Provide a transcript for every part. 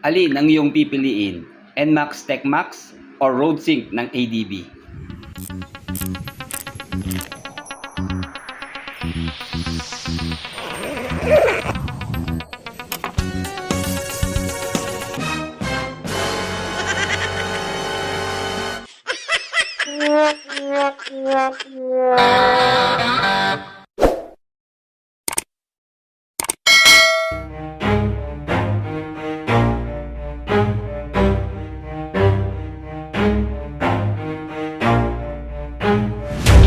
Alin ang iyong pipiliin? NMAX TechMax or RoadSync ng ADB?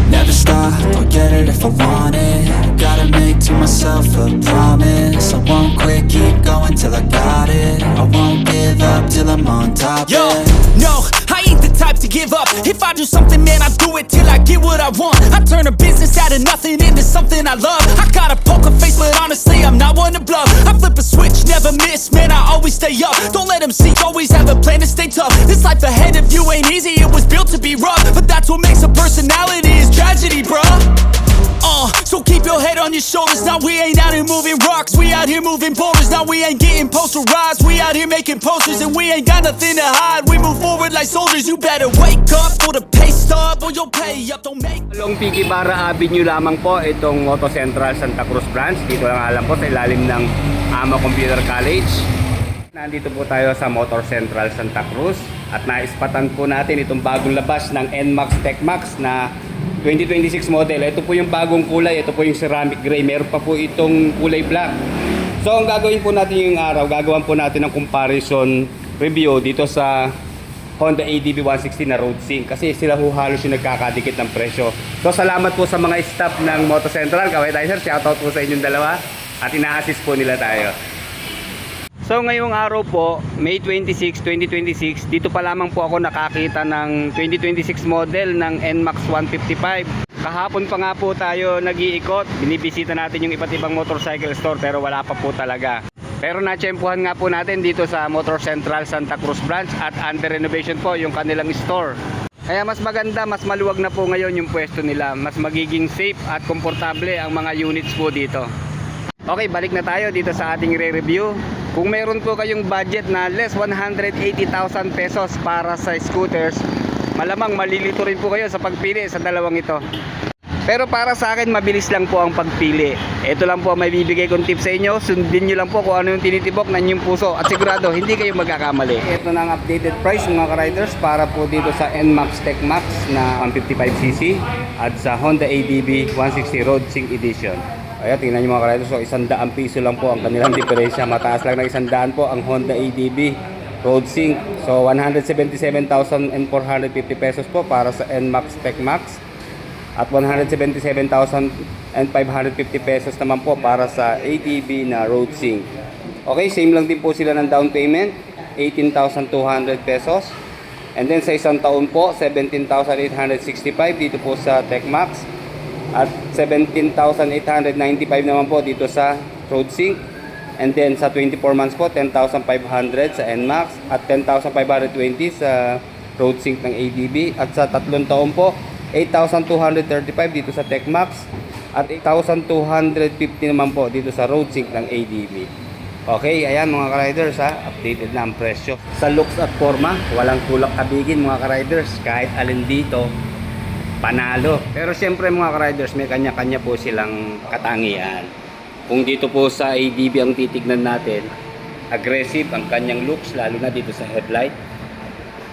Never stop, I'll get it if I want it. Gotta make to myself a promise. I won't quit, keep going till I got it. I won't give up till I'm on top. Yo, Yeah. no, I ain't the type to give up. If I do something, man, I do it till I get what I want. I turn a business out of nothing into something I love. I got a poker face, but honestly, I'm not one to bluff. I flip a switch, never miss, man, I always stay up. Don't let them see, always have a plan to stay tough. This life ahead of you ain't easy, it was built to be rough. But that's what makes a personality, is tragedy, bruh. So keep your head on your shoulders. Now we ain't out here moving rocks, we out here moving boulders. Now we ain't getting posterized, we out here making posters. And we ain't got nothing to hide, we move forward like soldiers. You better wake up for the pay stub or you'll pay up, don't make. Along Piquibara Avenue lamang po itong Moto Central Santa Cruz branch. Dito lang alam po sa ilalim ng AMA Computer College. Nandito po tayo sa Motor Central Santa Cruz at naispatan po natin itong bagong labas ng NMAX TechMax na 2026 model. Ito po yung bagong kulay, ito po yung ceramic gray. Meron pa po itong kulay black. So ang gagawin po natin yung araw, gagawin po natin ng comparison review dito sa Honda ADB 160 na RoadSync kasi sila ho halos yung nagkakadikit ng presyo. So salamat po sa mga staff ng Moto Central. Kaway tayo sir, shoutout po sa inyong dalawa at ina-assist po nila tayo. So ngayong araw po, May 26, 2026, dito pa lamang po ako nakakita ng 2026 model ng NMAX 155. Kahapon pa nga po tayo nag-iikot, binibisita natin yung iba't ibang motorcycle store pero wala pa po talaga. Pero natsyempuhan nga po natin dito sa Motor Central Santa Cruz branch at under renovation po yung kanilang store. Kaya mas maganda, mas maluwag na po ngayon yung pwesto nila. Mas magiging safe at komportable ang mga units po dito. Okay, balik na tayo dito sa ating re-review. Kung meron po kayong budget na less 180,000 pesos para sa scooters, malamang malilito rin po kayo sa pagpili sa dalawang ito. Pero para sa akin, mabilis lang po ang pagpili. Ito lang po ang may bibigay kong tip sa inyo. Sundin nyo lang po kung ano yung tinitibok ng inyong puso at sigurado hindi kayo magkakamali. Ito na ang updated price mga ka-riders para po dito sa NMAX TechMax na 155cc at sa Honda ADB 160 RoadSync Edition. Ayan, tingnan nyo mga ka-riders. So 100 piso lang po ang kanilang diferensya. Mataas lang na 100 po ang Honda ADB RoadSync. So 177,450 pesos po para sa NMAX TechMax. At 177,550 pesos naman po para sa ADB na RoadSync. Okay, same lang din po sila ng down payment, 18,200 pesos. And then sa isang taon po, 17,865 dito po sa TechMax. At 17,895 naman po dito sa RoadSync. And then sa 24 months po, 10,500 sa NMAX at 10,520 sa RoadSync ng ADB. At sa tatlong taon po, 8,235 dito sa TechMax at 8,250 naman po dito sa RoadSync ng ADB. Okay, ayan mga ka-riders ha, updated na ang presyo. Sa looks at forma, walang tulak kabigin mga ka-riders. Kahit alin dito, panalo. Pero syempre mga ka-riders, may kanya-kanya po silang katangian. Kung dito po sa ADB ang titignan natin, aggressive ang kanyang looks, lalo na dito sa headlight.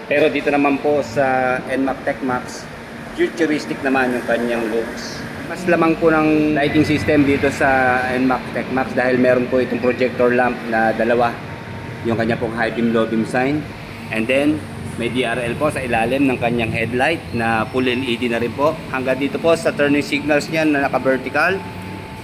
Pero dito naman po sa NMAX TechMax, futuristic naman yung kanyang looks. Mas lamang po ng lighting system dito sa NMAX TechMax dahil meron po itong projector lamp na dalawa. Yung kanya pong high beam, low beam sign. And then, may DRL po sa ilalim ng kanyang headlight na full LED na rin po. Hanggang dito po sa turning signals niya na naka-vertical,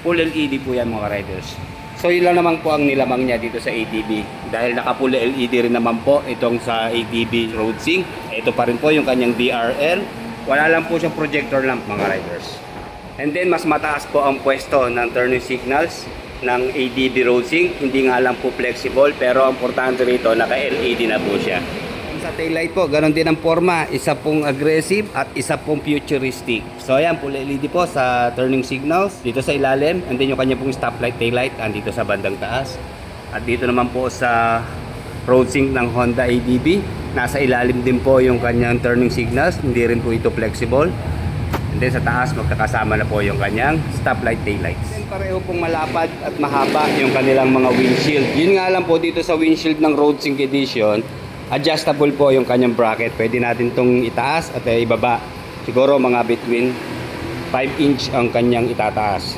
full LED po yan mga riders. So yun lang naman po ang nilamang niya dito sa ADB. Dahil naka-full LED rin naman po itong sa ADB RoadSync. Ito pa rin po yung kanyang DRL. Wala lang po siyang projector lamp mga riders. And then mas mataas po ang pwesto ng turning signals ng ADB RoadSync. Hindi nga lang po flexible pero ang importante rito naka-LED na po siya. Sa taillight po, ganoon din ang forma. Isa pong aggressive at isa pong futuristic. So ayan, full LED po sa turning signals dito sa ilalim. And then yung kanya pong stoplight, taillight andito sa bandang taas. At dito naman po sa road sync ng Honda ADB. Nasa ilalim din po yung kanyang turning signals, hindi rin po ito flexible. And then sa taas magkakasama na po yung kanyang stoplight taillights. Then pareho pong malapad at mahaba yung kanilang mga windshield. Yun nga lang po dito sa windshield ng Road Sync Edition, adjustable po yung kanyang bracket. Pwede natin itong itaas at ibaba. Siguro mga between 5 inch ang kanyang itataas.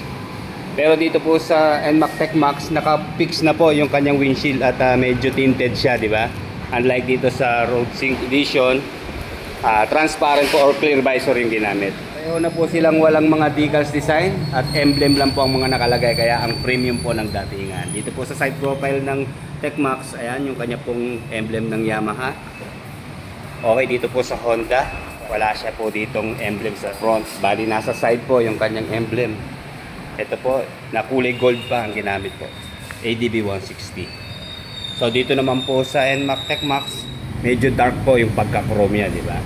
Pero dito po sa NMAX Tech Max, naka-fix na po yung kanyang windshield at medyo tinted siya, di ba? Unlike dito sa Road Sync Edition, transparent po or clear visor yung ginamit. Pareho na po silang walang mga decals design at emblem lang po ang mga nakalagay, kaya ang premium po ng datingan. Dito po sa side profile ng Tech Max, ayan yung kanya pong emblem ng Yamaha. Okay, dito po sa Honda, wala siya po ditong emblem sa front. Bali nasa side po yung kanyang emblem. Ito po, na kulay gold pa ang ginamit po. ADB 160. So dito naman po sa NMAX Tech Max, medyo dark po yung pagka-chrome niya, di ba?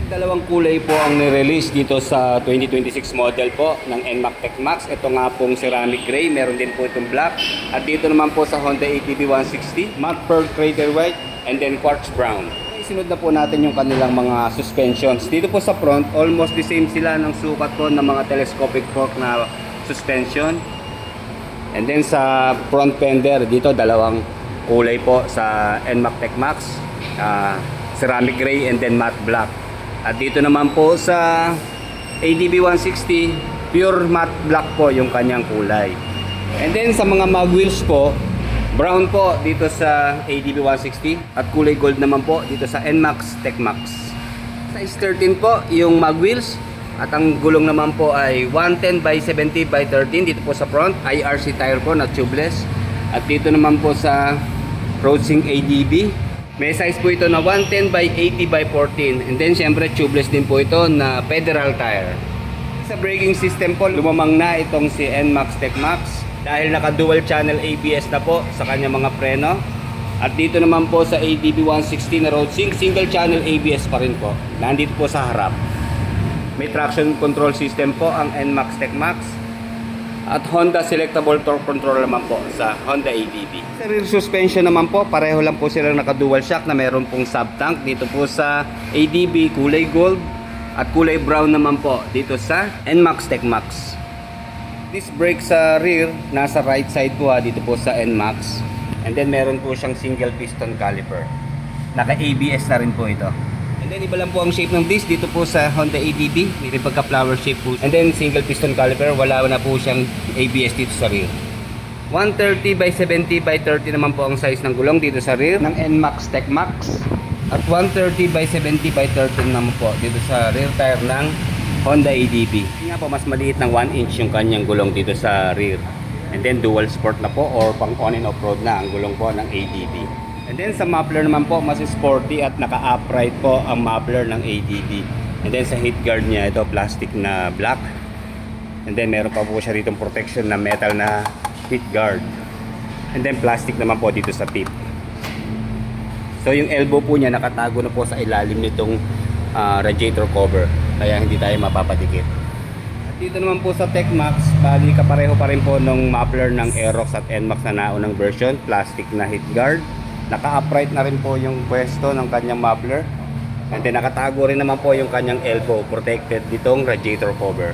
Dalawang kulay po ang nirelease dito sa 2026 model po ng NMAX Tech Max. Ito nga pong ceramic gray, meron din po itong black. At dito naman po sa Honda ADB 160, matte pearl crater white, and then quartz brown. Isunod na po natin yung kanilang mga suspensions. Dito po sa front, almost the same sila ng sukat po ng mga telescopic fork na suspension. And then sa front fender, dito dalawang kulay po sa NMAX Tech Max, ceramic gray and then matte black. At dito naman po sa ADB 160, pure matte black po yung kanyang kulay. And then sa mga mag wheels po, brown po dito sa ADB 160 at kulay gold naman po dito sa NMAX Tech Max. Size 13 po yung mag wheels at ang gulong naman po ay 110 by 70 by 13 dito po sa front. IRC tire po na tubeless. At dito naman po sa Road Sync ADB, may size po ito na 110 by 80 by 14. And then syempre tubeless din po ito na federal tire. Sa braking system po, lumamang na itong si NMAX Tech Max dahil naka dual channel ABS na po sa kanyang mga preno. At dito naman po sa ADB 160 na Road Sync, single channel ABS pa rin po. Nandito po sa harap. May traction control system po ang NMAX Tech Max. At Honda selectable torque control naman po sa Honda ADB. Sa rear suspension naman po, pareho lang po silang naka dual shock na meron pong sub tank. Dito po sa ADB kulay gold at kulay brown naman po dito sa NMAX Tech Max. Disc brake sa rear, nasa right side po dito po sa NMAX. And then meron po siyang single piston caliper. Naka-ABS na rin po ito. And then iba lang po ang shape ng disc dito po sa Honda ADB. May pagka-flower shape po. And then single piston caliper, wala na po siyang ABS dito sa rear. 130 by 70 by 30 naman po ang size ng gulong dito sa rear ng NMAX Tech Max. At 130 by 70 by 30 naman po dito sa rear tire ng Honda ADB. Hindi nga po mas maliit ng 1 inch yung kanyang gulong dito sa rear. And then dual sport na po or pang on and off road na ang gulong po ng ADB. And then sa muffler naman po mas sporty at naka-upright po ang muffler ng ADB. And then sa heat guard niya ito plastic na black. And then meron pa po siya rito protection na metal na heat guard. And then plastic naman po dito sa tip. So yung elbow po niya nakatago na po sa ilalim nitong radiator cover. Kaya hindi tayo mapapadikit. At dito naman po sa Tech Max, bali kapareho pa rin po nung muffler ng Aerox at NMAX na naunang version. Plastic na heat guard. Naka-upright na rin po yung pwesto ng kanyang muffler. And then nakatago rin naman po yung kanyang elbow, protected ditong radiator cover.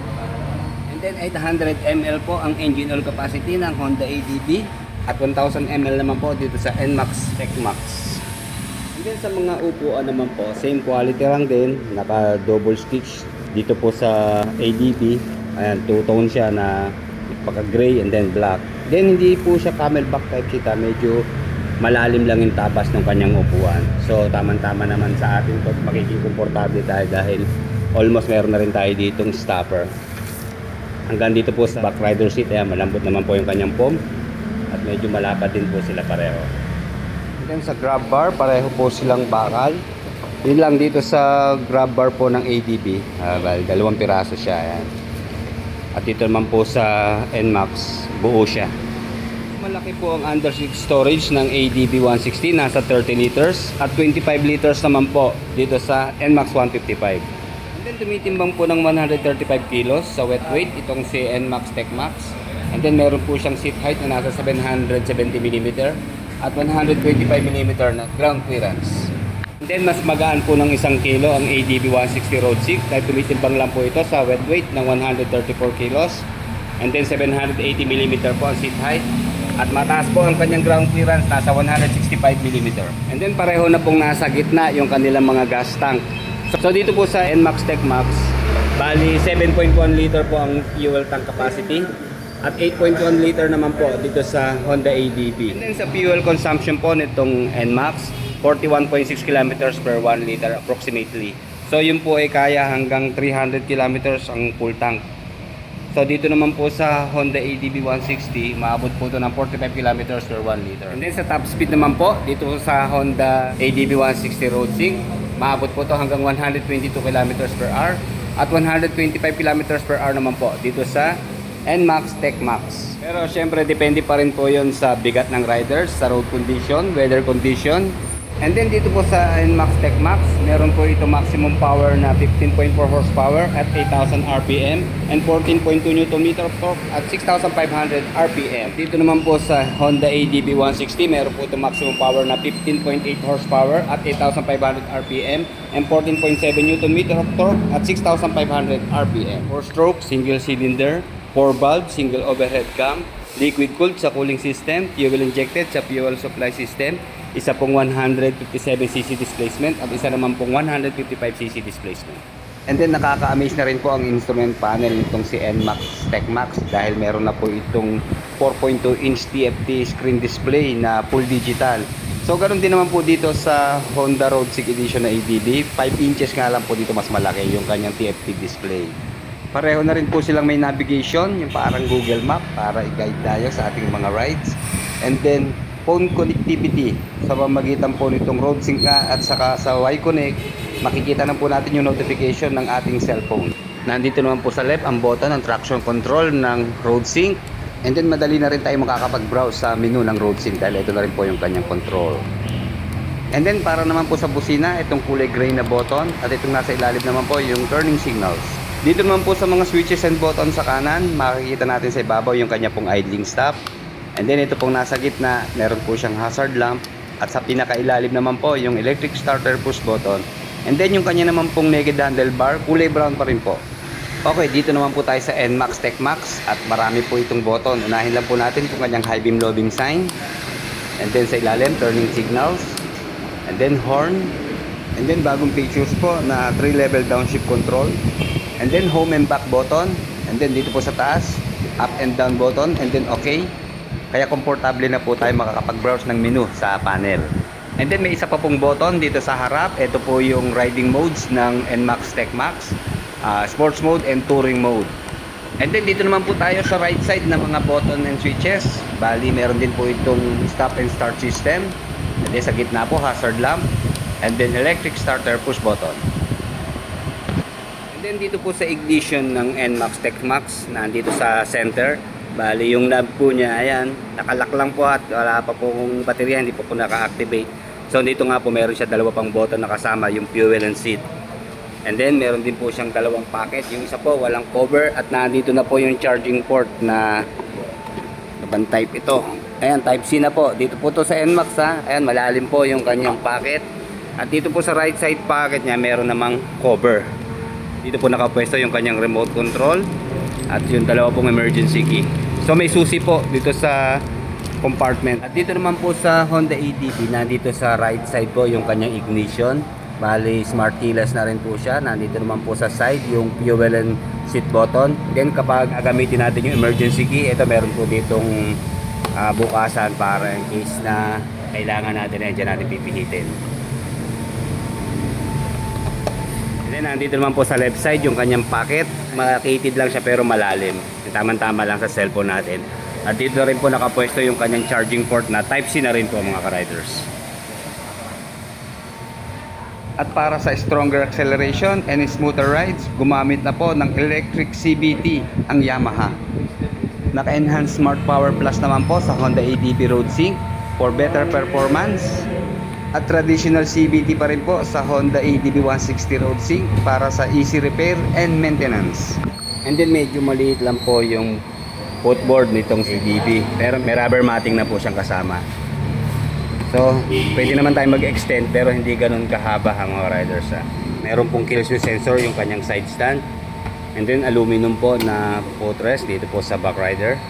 And then 800 ml po ang engine oil capacity ng Honda ADB at 1000 ml naman po dito sa NMAX Tech Max. And then sa mga upuan naman po, same quality lang din, naka double stitch dito po sa ADB. Ayan, two-tone siya na pagka gray and then black. Then hindi po siya camelback type sita, medyo malalim lang yung tabas ng kanyang upuan. So tamang-tama naman sa atin to, magiging komportable tayo dahil almost meron na rin tayo ditong stopper. Hanggang dito po sa back rider seat, malambot naman po yung kanyang foam at medyo malapad din po sila pareho. And then sa grab bar, pareho po silang bakal. Yun lang dito sa grab bar po ng ADB, dalawang piraso siya. Ayan. At dito naman po sa NMAX, buo siya. Malaki po ang underseat storage ng ADB 160, nasa 30 liters at 25 liters naman po dito sa NMAX 155. And then tumitimbang po ng 135 kilos sa wet weight itong si NMAX Tech Max. And then meron po siyang seat height na nasa 770 mm at 125mm na ground clearance. And then mas magaan po ng 1 kilo ang ADB 160 Road Sig dahil tumitimbang lang po ito sa wet weight ng 134 kilos. And then 780mm po ang seat height. At mataas po ang kanyang ground clearance, nasa 165mm. And then pareho na pong nasa gitna yung kanilang mga gas tank. So dito po sa NMAX TechMax, bali 7.1 liter po ang fuel tank capacity. At 8.1 liter naman po dito sa Honda ADB. And then sa fuel consumption po nitong NMAX, 41.6 kilometers per 1 liter approximately. So yun po ay kaya hanggang 300 kilometers ang full tank. So dito naman po sa Honda ADB 160, maabot po ito ng 45 kilometers per 1 liter. And then sa top speed naman po, dito sa Honda ADB 160 Road Sig, maabot po ito hanggang 122 kilometers per hour. At 125 kilometers per hour naman po dito sa NMAX TechMax. Pero syempre depende pa rin po yun sa bigat ng riders, sa road condition, weather condition. And then dito po sa NMAX TechMax, meron po ito maximum power na 15.4 horsepower at 8,000 RPM and 14.2 Nm of torque at 6,500 RPM. Dito naman po sa Honda ADB 160, meron po ito maximum power na 15.8 horsepower at 8,500 RPM and 14.7 Nm of torque at 6,500 RPM. 4-stroke, single cylinder, 4 valve, single overhead cam, liquid cooled sa cooling system, fuel injected sa fuel supply system, isa pong 157cc displacement at isa naman pong 155cc displacement. And then nakaka-amaze na rin po ang instrument panel nitong si NMAX TechMax dahil meron na po itong 4.2 inch TFT screen display na full digital. So ganoon din naman po dito sa Honda Road Sig Edition na ADB, 5 inches nga lang po dito mas malaki yung kanyang TFT display. Pareho na rin po silang may navigation, yung parang Google Map para i-guide tayo sa ating mga rides. And then phone connectivity sa pamamagitan po nitong Road Sync at saka sa Y-Connect, makikita na po natin yung notification ng ating cellphone. Nandito naman po sa left ang button ng traction control ng Road Sync. And then madali na rin tayo makakapag-browse sa menu ng Road Sync dahil ito na rin po yung kanyang control. And then para naman po sa busina, itong kulay gray na button at itong nasa ilalim naman po yung turning signals. Dito naman po sa mga switches and buttons sa kanan, makikita natin sa ibabaw yung kanya pong idling stop. And then ito pong nasa gitna, meron po siyang hazard lamp. At sa pinakailalim naman po yung electric starter push button. And then yung kanya naman pong naked handlebar, kulay brown pa rin po. Okay, dito naman po tayo sa NMAX TechMax at marami po itong button. Unahin lang po natin kung kanyang high beam low beam sign. And then sa ilalim, turning signals. And then horn. And then bagong features po na 3-level downshift control. And then home and back button. And then dito po sa taas, up and down button. And then okay. Kaya komportable na po tayo makakapag-browse ng menu sa panel. And then may isa pa pong button dito sa harap. Ito po yung riding modes ng NMAX TechMax. Sports mode and touring mode. And then dito naman po tayo sa right side ng mga button and switches. Bali meron din po itong stop and start system. And then sa gitna po hazard lamp. And then electric starter push button. And then dito po sa ignition ng NMAX TechMax, nandito sa center. Bali yung knob po niya, ayan, nakalak lang po at wala pa pong baterya, hindi po naka-activate. So dito nga po meron siya dalawa pang button na kasama, yung fuel and seat. And then meron din po siyang dalawang packet, yung isa po walang cover at nandito na po yung charging port na ibang type ito. Ayan, type C na po. Dito po to sa NMAX ha. Ayan, malalim po yung kanyang packet. At dito po sa right side packet niya meron namang cover. Dito po nakapwesto yung kanyang remote control at yung dalawa pong emergency key. So may susi po dito sa compartment. At dito naman po sa Honda ADB, nandito sa right side po yung kanyang ignition. Bali smart keyless na rin po siya. Nandito naman po sa side yung fuel and seat button. Then kapag gamitin natin yung emergency key, ito meron po ditong bukasan para in case na kailangan natin, dyan natin pipihitin. Then nandito naman po sa left side yung kanyang packet. Makakitid lang siya pero malalim. Tama-tama lang sa cellphone natin. At dito rin po nakapwesto yung kanyang charging port na Type C na rin po mga ka-riders. At para sa stronger acceleration and smoother rides, gumamit na po ng electric CVT ang Yamaha. Naka-enhance Smart Power Plus naman po sa Honda ADB Road Sync for better performance. At traditional CVT pa rin po sa Honda ADB 160 Road Sync para sa easy repair and maintenance. And then medyo maliit lang po yung footboard nitong ADB pero may rubber matting na po siyang kasama. So, pwede naman tayo mag-extend pero hindi ganun kahaba ang mga riders. Meron pong kill switch sensor yung kanyang side stand. And then aluminum po na footrest dito po sa back rider.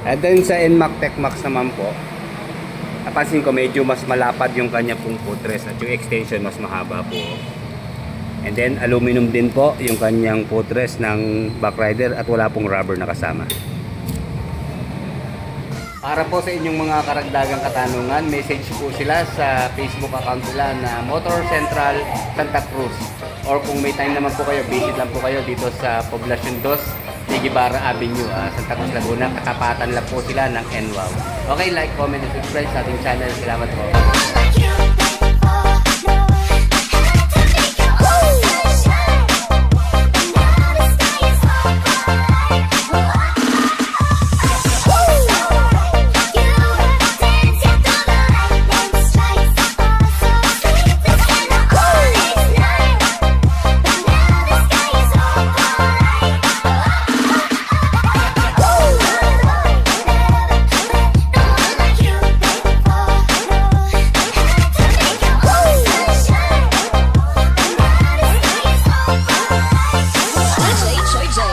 And then sa NMAX TechMax naman po, napansin ko medyo mas malapad yung kanya pong footrest at yung extension mas mahaba po. And then aluminum din po yung kanyang footrest ng back rider at wala pong rubber na kasama. Para po sa inyong mga karagdagang katanungan, message po sila sa Facebook account nila na Motor Central Santa Cruz. Or kung may time naman po kayo, visit lang po kayo dito sa Poblacion 2, Tigibara Avenue, Santa Cruz, Laguna. Katapatan lang po sila ng NWOW. Okay, like, comment, and subscribe sa ating channel. Salamat po. DJ J.